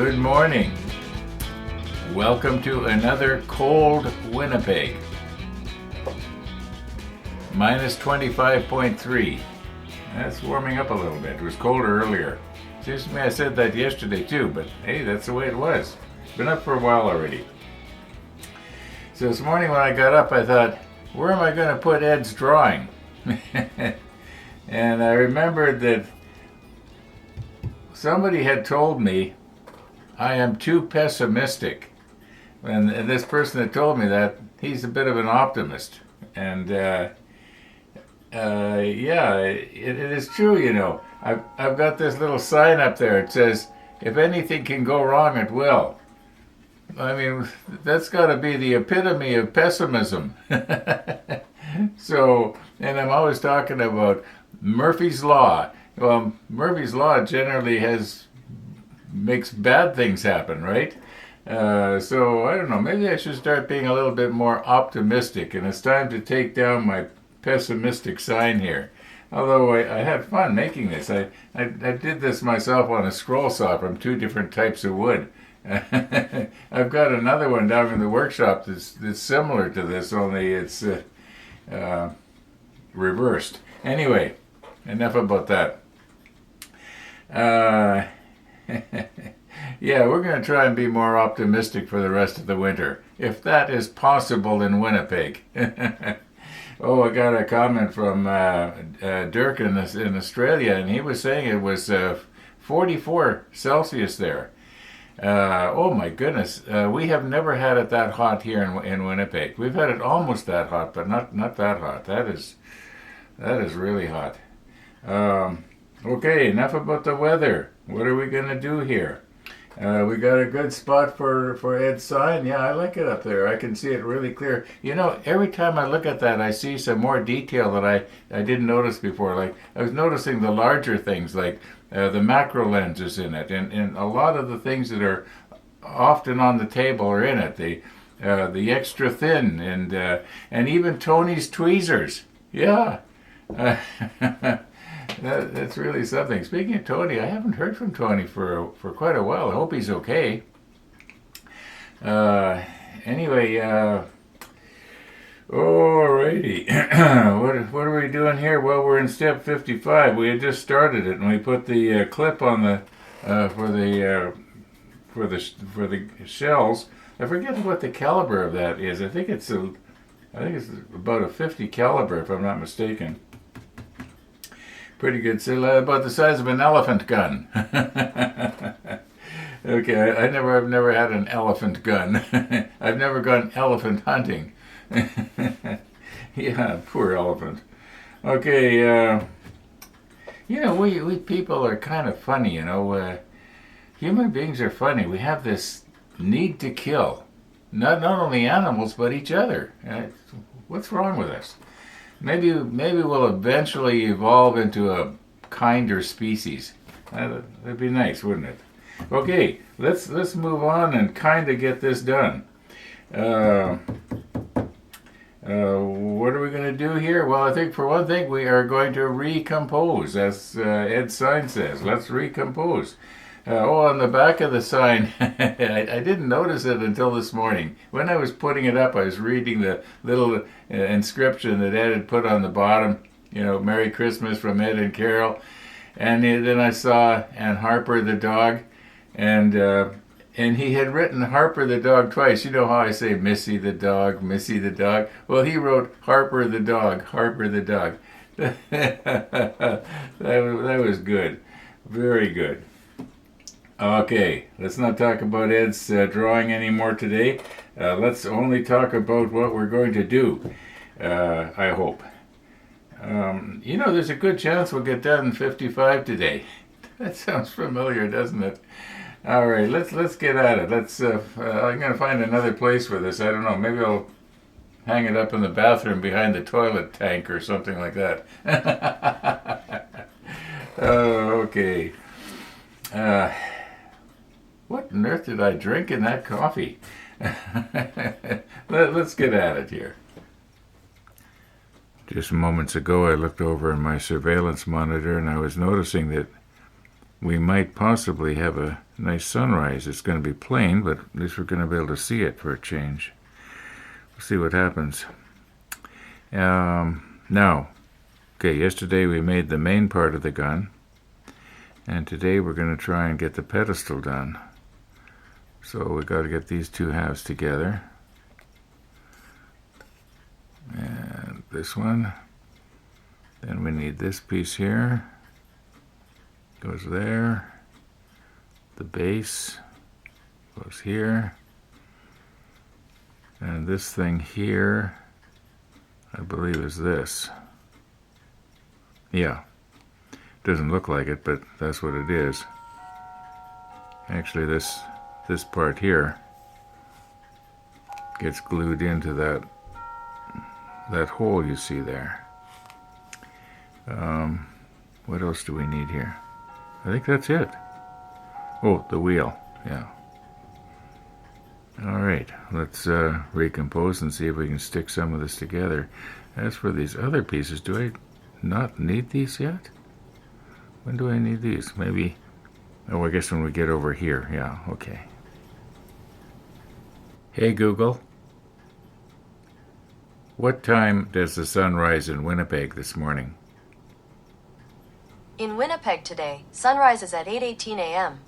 Good morning. Welcome to another cold Winnipeg. Minus 25.3. That's warming up a little bit. It was colder earlier. Seems to me I said that yesterday too, but hey, that's the way it was. It's been up for a while already. So this morning when I got up, I thought, where am I going to put Ed's drawing? And I remembered that somebody had told me I am too pessimistic. And this person that told me that, he's a bit of an optimist. And yeah, it is true, you know. I've got this little sign up there. It says, if anything can go wrong, it will. I mean, that's got to be the epitome of pessimism. So, and I'm always talking about Murphy's Law. Well, Murphy's Law generally makes bad things happen, right? So, I don't know, maybe I should start being a little bit more optimistic, and it's time to take down my pessimistic sign here. Although I had fun making this. I did this myself on a scroll saw from two different types of wood. I've got another one down in the workshop that's similar to this, only it's reversed. Anyway, enough about that. Yeah, we're going to try and be more optimistic for the rest of the winter, if that is possible in Winnipeg. Oh, I got a comment from Dirk in Australia, and he was saying it was 44 Celsius there. Oh my goodness, we have never had it that hot here in Winnipeg. We've had it almost that hot, but not that hot. That is really hot. Okay, enough about the weather. What are we going to do here? We got a good spot for Ed's sign. Yeah, I like it up there. I can see it really clear. You know, every time I look at that, I see some more detail that I didn't notice before. Like, I was noticing the larger things, like the macro lenses in it, and a lot of the things that are often on the table are in it. The extra thin, and even Tony's tweezers. Yeah. That's really something. Speaking of Tony, I haven't heard from Tony for quite a while. I hope he's okay. Anyway, alrighty. What are we doing here? Well, we're in step 55. We had just started it, and we put the clip on the for the shells. I forget what the caliber of that is. I think it's about a 50 caliber, if I'm not mistaken. Pretty good. So about the size of an elephant gun. Okay, I've never had an elephant gun. I've never gone elephant hunting. Yeah, poor elephant. Okay, you know, we people are kind of funny, you know. Human beings are funny. We have this need to kill. Not only animals, but each other. What's wrong with us? Maybe we'll eventually evolve into a kinder species. That'd be nice, wouldn't it? Okay, let's move on and kind of get this done. What are we going to do here? Well, I think for one thing we are going to recompose, as Ed's sign says. Let's recompose. On the back of the sign, I didn't notice it until this morning. When I was putting it up, I was reading the little inscription that Ed had put on the bottom, you know, Merry Christmas from Ed and Carol. And then I saw, and Harper the dog, and he had written Harper the dog twice. You know how I say Missy the dog, Missy the dog? Well, he wrote Harper the dog, Harper the dog. That was good. Very good. Okay, let's not talk about Ed's drawing anymore today. Let's only talk about what we're going to do, I hope. You know, there's a good chance we'll get done in 55 today. That sounds familiar, doesn't it? All right, let's get at it. I'm going to find another place for this. I don't know, maybe I'll hang it up in the bathroom behind the toilet tank or something like that. Okay. What on earth did I drink in that coffee? Let's get at it here. Just moments ago, I looked over in my surveillance monitor and I was noticing that we might possibly have a nice sunrise. It's going to be plain, but at least we're going to be able to see it for a change. We'll see what happens. Now, okay, yesterday we made the main part of the gun, and today we're going to try and get the pedestal done. So we got to get these two halves together. And this one. Then we need this piece here. Goes there. The base goes here. And this thing here, I believe, is this. Yeah. Doesn't look like it, but that's what it is. Actually, this part here gets glued into that hole you see there. What else do we need here? I think that's it. Oh, the wheel. Yeah. All right, let's recompose and see if we can stick some of this together. As for these other pieces, do I not need these yet? When do I need these? Maybe, oh, I guess when we get over here. Yeah, okay. Hey, Google. What time does the sun rise in Winnipeg this morning? In Winnipeg today, sunrise is at 8:18 a.m.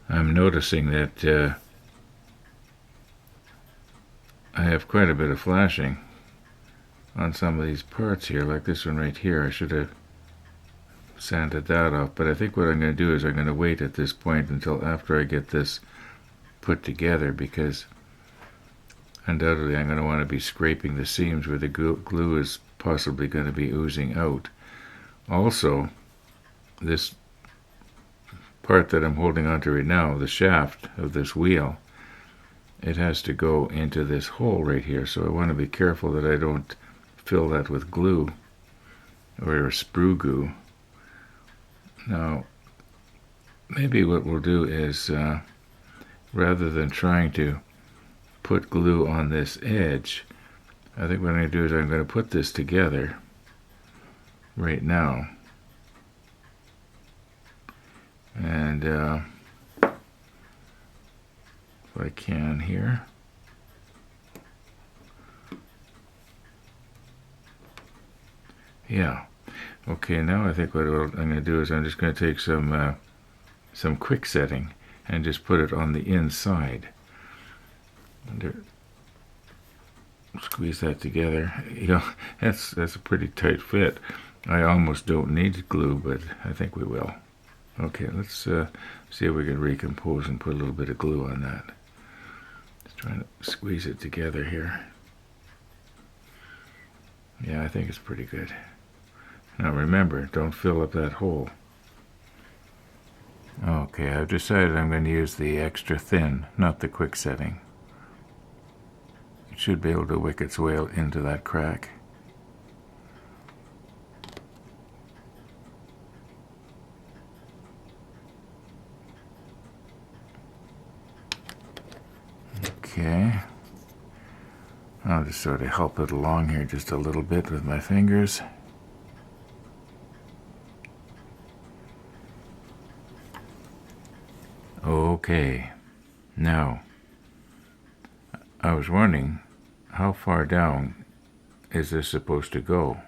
I'm noticing that I have quite a bit of flashing on some of these parts here, like this one right here. I should have sanded that off, but I think what I'm going to do is I'm going to wait at this point until after I get this put together, because undoubtedly I'm going to want to be scraping the seams where the glue is possibly going to be oozing out. Also, this part that I'm holding onto right now, the shaft of this wheel, it has to go into this hole right here, so I want to be careful that I don't fill that with glue or sprue goo. Now, maybe what we'll do is, rather than trying to put glue on this edge, I think what I'm going to do is I'm going to put this together right now. And if I can here. Yeah. Okay, now I think what I'm going to do is I'm just going to take some quick setting and just put it on the inside. Squeeze that together. You know, that's a pretty tight fit. I almost don't need glue, but I think we will. Okay, let's see if we can recompose and put a little bit of glue on that. Just trying to squeeze it together here. Yeah, I think it's pretty good. Now remember, don't fill up that hole. Okay, I've decided I'm going to use the extra thin, not the quick setting. It should be able to wick its way into that crack. Okay. I'll just sort of help it along here just a little bit with my fingers. Okay. Now, I was wondering, how far down is this supposed to go?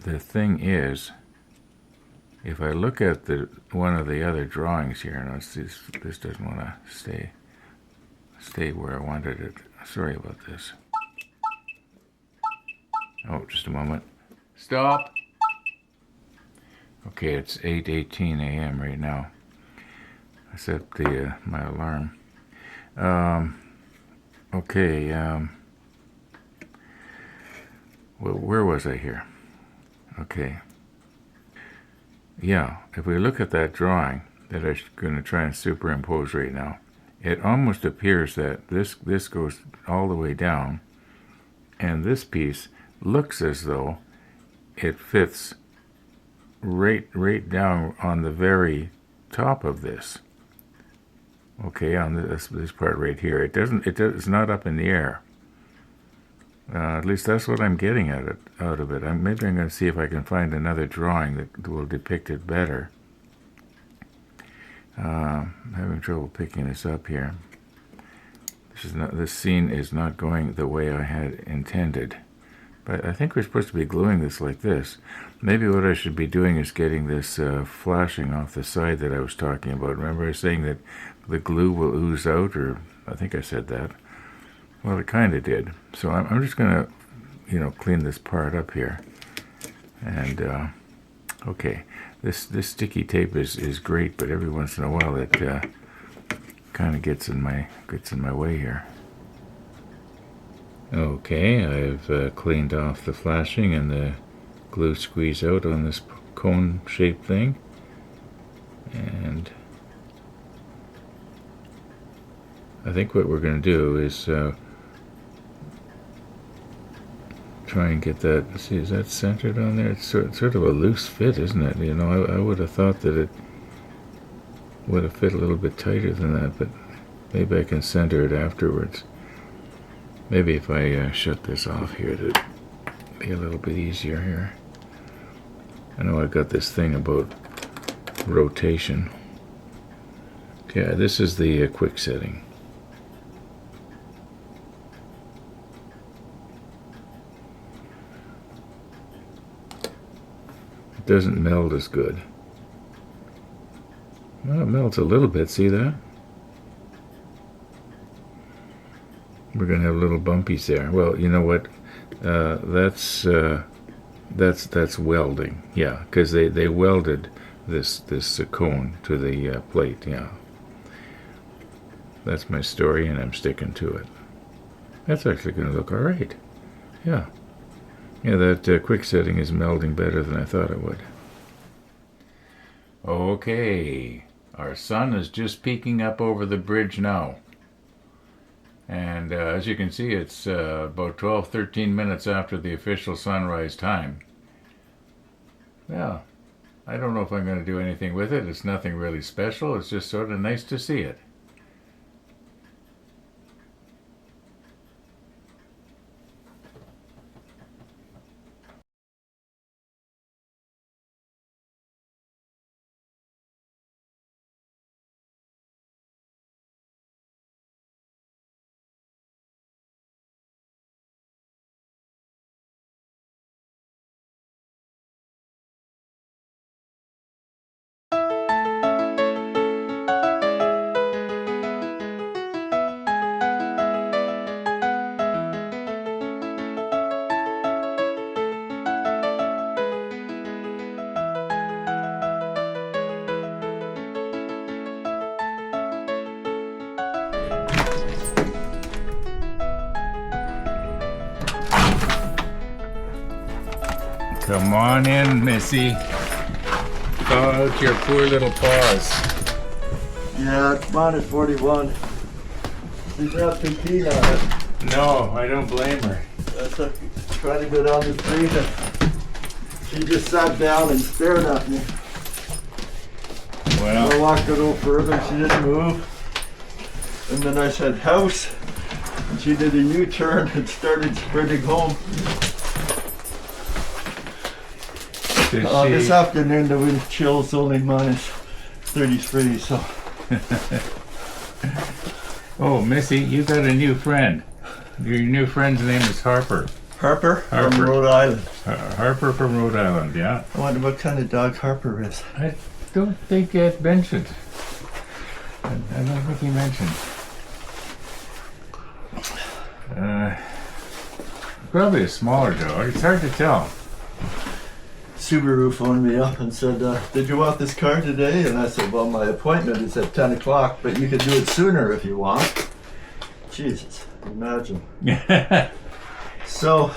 The thing is, if I look at one of the other drawings here, and this doesn't want to stay where I wanted it. Sorry about this. Oh, just a moment. Stop. Okay, it's 8:18 a.m. right now. I set my alarm. Okay. Well, where was I here? Okay. Yeah, if we look at that drawing that I'm going to try and superimpose right now, it almost appears that this goes all the way down, and this piece looks as though it fits right down on the very top of this. Okay, on this part right here. It's not up in the air. At least that's what I'm getting out of it. Maybe I'm going to see if I can find another drawing that will depict it better. I'm having trouble picking this up here. This scene is not going the way I had intended. But I think we're supposed to be gluing this like this. Maybe what I should be doing is getting this flashing off the side that I was talking about. Remember I was saying that the glue will ooze out, or I think I said that. Well, it kind of did. So I'm just going to, clean this part up here. And, okay, this sticky tape is great, but every once in a while it kind of gets in my way here. Okay, I've cleaned off the flashing and the glue squeeze out on this cone-shaped thing. And I think what we're going to do is try and get that. See, is that centered on there? It's sort of a loose fit, isn't it? I would have thought that it would have fit a little bit tighter than that, but maybe I can center it afterwards. Maybe if I shut this off here, it'd be a little bit easier here. I know I got this thing about rotation. Okay, this is the quick setting. It doesn't meld as good. Well, it melts a little bit, see that? We're going to have little bumpies there. Well, you know what? That's welding. Yeah, because they welded this cone to the plate. Yeah, that's my story, and I'm sticking to it. That's actually going to look all right. Yeah, that quick setting is melding better than I thought it would. Okay, our sun is just peeking up over the bridge now. And as you can see, it's about 12-13 minutes after the official sunrise time. Yeah, I don't know if I'm going to do anything with it. It's nothing really special. It's just sort of nice to see it. Come on in, Missy. Thaw out your poor little paws. Yeah, it's minus 41. She's not too keen on it. No, I don't blame her. I tried to go down the street and she just sat down and stared at me. Well, I walked a little further, she didn't move. And then I said house, and she did a U-turn and started sprinting home. This afternoon the wind chill's only minus 33, so. Oh, Missy, you got a new friend. Your new friend's name is Harper. Harper? Harper. From Rhode Island. Harper from Rhode Island, yeah. I wonder what kind of dog Harper is. I don't think it mentioned. I don't think he mentioned. Probably a smaller dog. It's hard to tell. Subaru phoned me up and said, did you want this car today? And I said, well, my appointment is at 10 o'clock, but you can do it sooner if you want. Jesus, imagine. So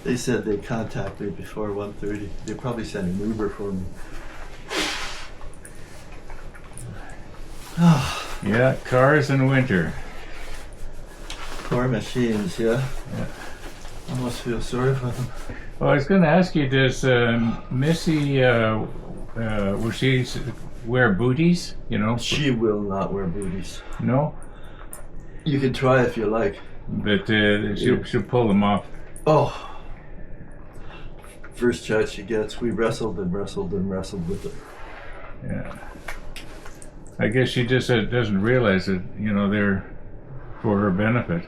they said they'd contact me before 1:30. They probably sent an Uber for me. Yeah, cars in winter. Poor machines, yeah. I almost feel sorry for them. Well, I was going to ask you, does Missy, will she wear booties? She will not wear booties. No? You can try if you like. but she'll pull them off. Oh, first chance she gets, we wrestled and wrestled and wrestled with it. Yeah. I guess she just doesn't realize that, you know, they're for her benefit.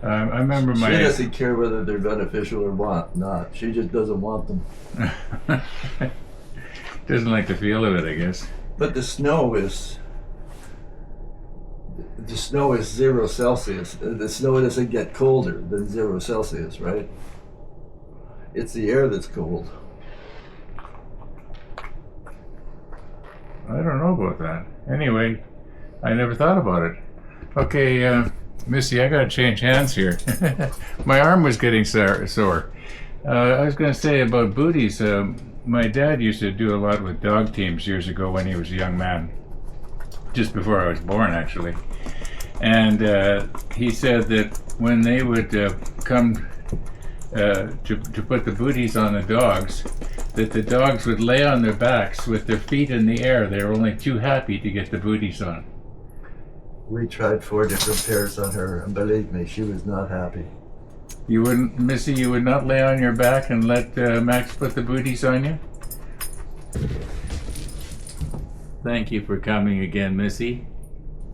I remember She doesn't care whether they're beneficial or not. She just doesn't want them. Doesn't like the feel of it, I guess. But the snow is 0 Celsius. The snow doesn't get colder than 0 Celsius, right? It's the air that's cold. I don't know about that. Anyway, I never thought about it. Okay, Missy, I gotta change hands here. My arm was getting sore. I was gonna say about booties. My dad used to do a lot with dog teams years ago when he was a young man. Just before I was born, actually. And he said that when they would come to put the booties on the dogs, that the dogs would lay on their backs with their feet in the air. They were only too happy to get the booties on. We tried 4 different pairs on her, and believe me, she was not happy. You wouldn't, Missy, you would not lay on your back and let Max put the booties on you? Thank you for coming again, Missy.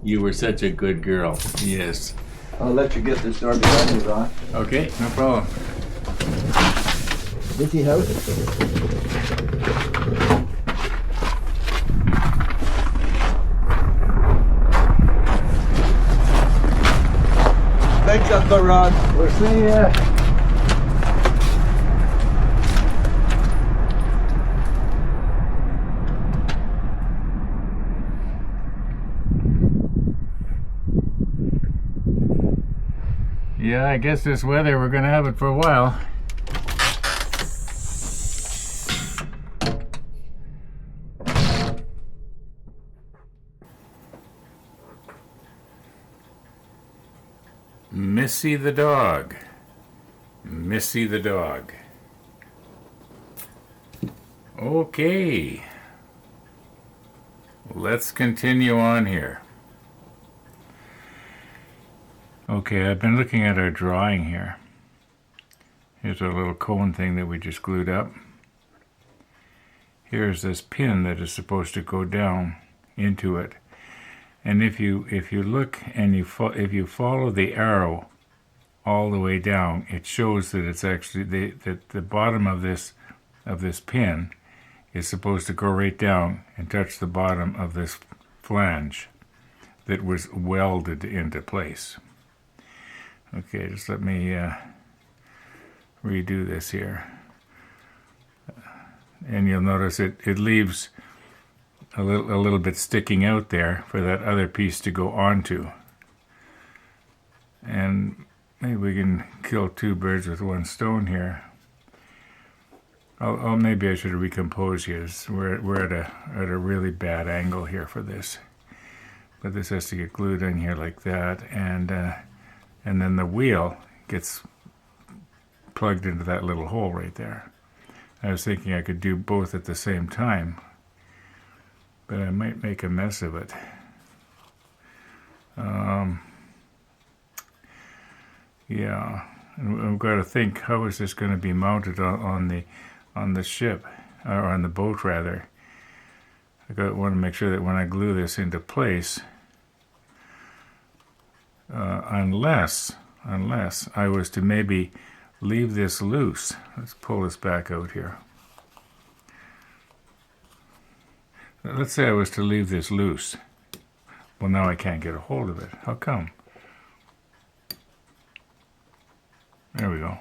You were such a good girl. Yes. I'll let you get this door behind you, Ron. Okay, no problem. Busy house? Thanks, Uncle Ron. We'll see ya. Yeah, I guess this weather, we're gonna have it for a while. Missy the dog. Missy the dog. Okay. Let's continue on here. Okay, I've been looking at our drawing here. Here's our little cone thing that we just glued up. Here's this pin that is supposed to go down into it. And if you look and if you follow the arrow all the way down, it shows that it's actually the bottom of this pin is supposed to go right down and touch the bottom of this flange that was welded into place. Okay, just let me redo this here. And you'll notice it leaves a little bit sticking out there for that other piece to go onto. And maybe we can kill 2 birds with 1 stone here. Maybe I should recompose here. We're at a really bad angle here for this. But this has to get glued in here like that, and then the wheel gets plugged into that little hole right there. I was thinking I could do both at the same time, but I might make a mess of it. Yeah, and I've got to think, how is this going to be mounted on the ship, or on the boat rather. I want to make sure that when I glue this into place, unless I was to maybe leave this loose. Let's pull this back out here. Let's say I was to leave this loose. Well, now I can't get a hold of it. How come? There we go.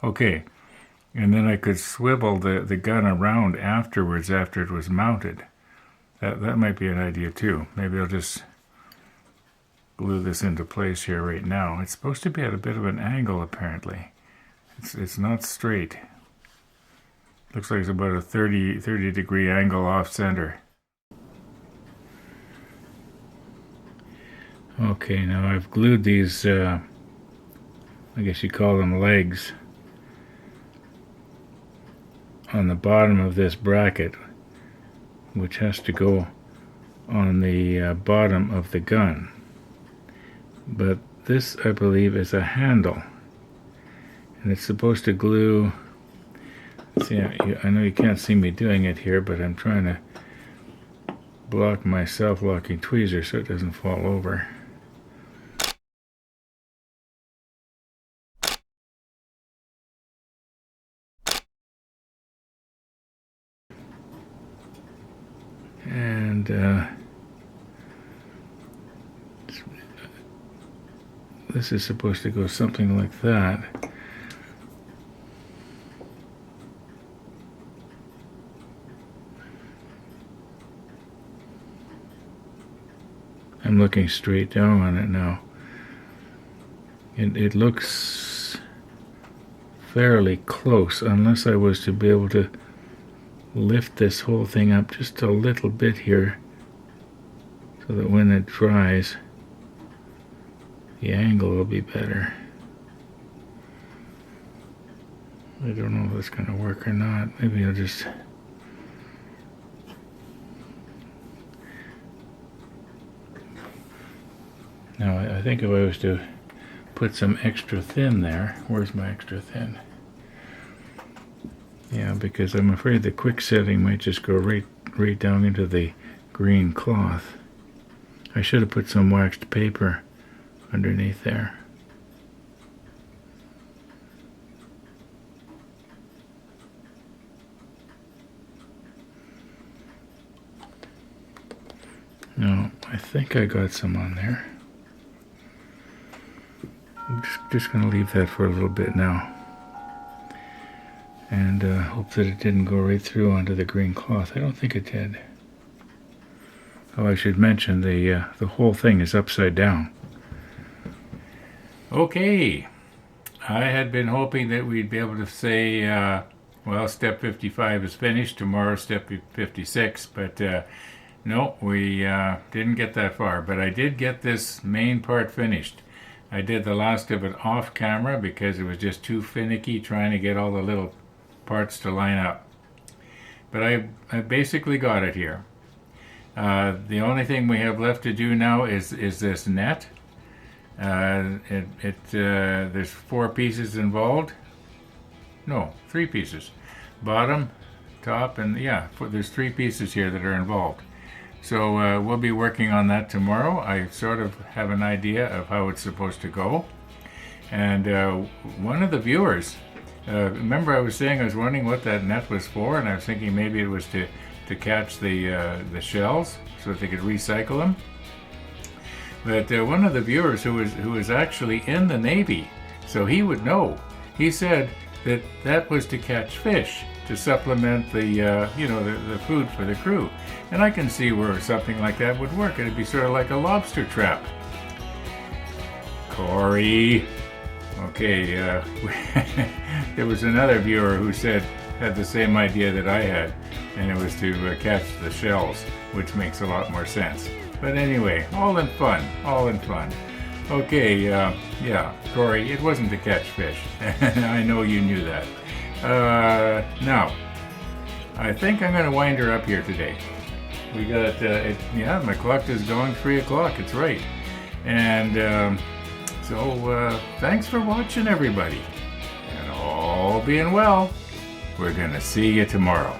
Okay, and then I could swivel the gun around afterwards after it was mounted. That might be an idea too. Maybe I'll just glue this into place here right now. It's supposed to be at a bit of an angle apparently. It's not straight. Looks like it's about a 30 degree angle off center. Okay, now I've glued these, I guess you call them legs, on the bottom of this bracket, which has to go on the bottom of the gun. But this, I believe, is a handle. And it's supposed to glue. See, I know you can't see me doing it here, but I'm trying to block my self-locking tweezer so it doesn't fall over. And this is supposed to go something like that. I'm looking straight down on it now. It looks fairly close, unless I was to be able to lift this whole thing up just a little bit here so that when it dries the angle will be better. I don't know if that's going to work or not. Maybe I'll just now I think if I was to put some extra thin there, where's my extra thin? Yeah, because I'm afraid the quick setting might just go right down into the green cloth. I should have put some waxed paper underneath there. No, I think I got some on there. I'm just going to leave that for a little bit now. And hope that it didn't go right through onto the green cloth. I don't think it did. Oh, I should mention the whole thing is upside down. Okay. I had been hoping that we'd be able to say, well, step 55 is finished. Tomorrow, step 56. But no, we didn't get that far. But I did get this main part finished. I did the last of it off camera because it was just too finicky trying to get all the little parts to line up. But I basically got it here. The only thing we have left to do now is this net. There's 4 pieces involved. No, 3 pieces. Bottom, top, and yeah, there's 3 pieces here that are involved. So we'll be working on that tomorrow. I sort of have an idea of how it's supposed to go. And one of the viewers, remember I was saying I was wondering what that net was for, and I was thinking maybe it was to catch the shells so that they could recycle them. But one of the viewers who was actually in the Navy, so he would know. He said that was to catch fish, to supplement the food for the crew. And I can see where something like that would work. It'd be sort of like a lobster trap. Corey. Okay, there was another viewer who had the same idea that I had, and it was to catch the shells, which makes a lot more sense. But anyway, all in fun. Okay, yeah, Corey, it wasn't to catch fish. I know you knew that. Now, I think I'm going to wind her up here today. We got, yeah, my clock is going 3 o'clock, it's right. And so thanks for watching, everybody. And all being well, we're going to see you tomorrow.